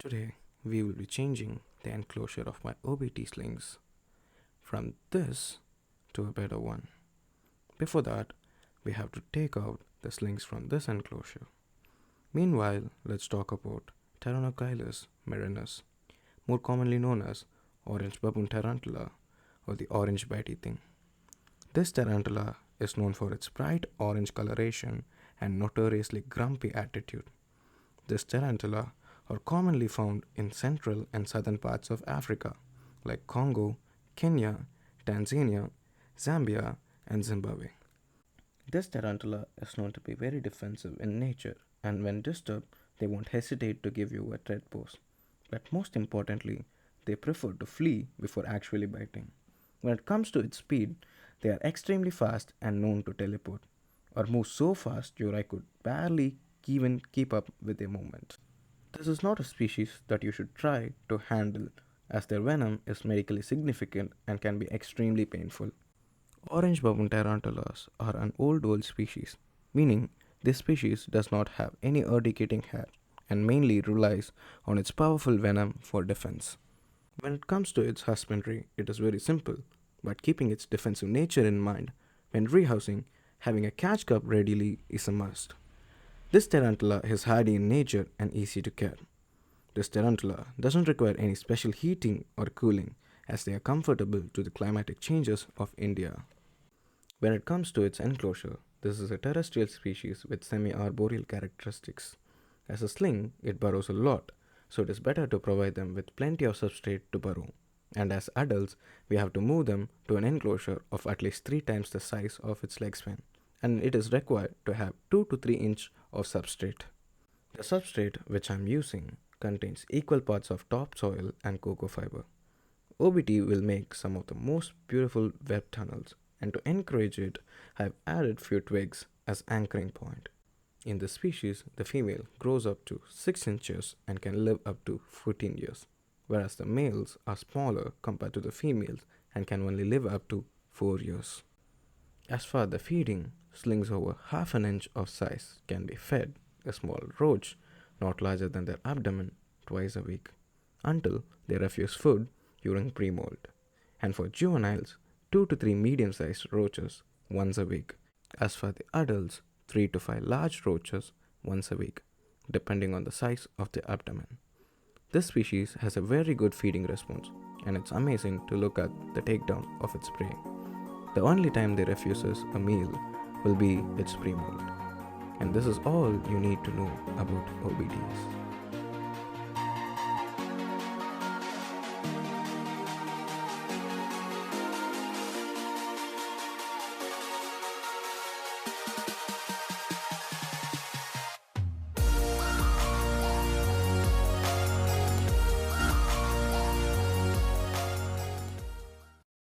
Today, we will be changing the enclosure of my OBT slings from this to a better one. Before that, we have to take out the slings from this enclosure. Meanwhile, let's talk about Tarantula marinus, more commonly known as orange baboon tarantula or the orange bitey thing. This tarantula is known for its bright orange coloration and notoriously grumpy attitude. This tarantula are commonly found in central and southern parts of Africa, like Congo, Kenya, Tanzania, Zambia, and Zimbabwe. This tarantula is known to be very defensive in nature, and when disturbed, they won't hesitate to give you a threat pose. But most importantly, they prefer to flee before actually biting. When it comes to its speed, they are extremely fast and known to teleport, or move so fast your eye could barely even keep up with their movement. This is not a species that you should try to handle, as their venom is medically significant and can be extremely painful. Orange baboon tarantulas are an old world species, meaning this species does not have any eradicating hair and mainly relies on its powerful venom for defense. When it comes to its husbandry, it is very simple, but keeping its defensive nature in mind, when rehousing, having a catch cup readily is a must. This tarantula is hardy in nature and easy to care. This tarantula doesn't require any special heating or cooling as they are comfortable to the climatic changes of India. When it comes to its enclosure, this is a terrestrial species with semi-arboreal characteristics. As a sling, it burrows a lot, so it is better to provide them with plenty of substrate to burrow. And as adults, we have to move them to an enclosure of at least 3 times the size of its leg span, and it is required to have 2 to 3 inch of substrate. The substrate which I am using contains equal parts of topsoil and cocoa fiber. OBT will make some of the most beautiful web tunnels, and to encourage it, I have added few twigs as anchoring point. In this species, the female grows up to 6 inches and can live up to 14 years, whereas the males are smaller compared to the females and can only live up to 4 years. As for the feeding, slings over half an inch of size can be fed a small roach not larger than their abdomen twice a week until they refuse food during pre-molt, and for juveniles, 2 to 3 medium-sized roaches once a week. As for the adults, 3 to 5 large roaches once a week, depending on the size of the abdomen. This species has a very good feeding response, and it's amazing to look at the takedown of its prey. The only time they refuses a meal will be its pre-molt. And this is all you need to know about OBTs.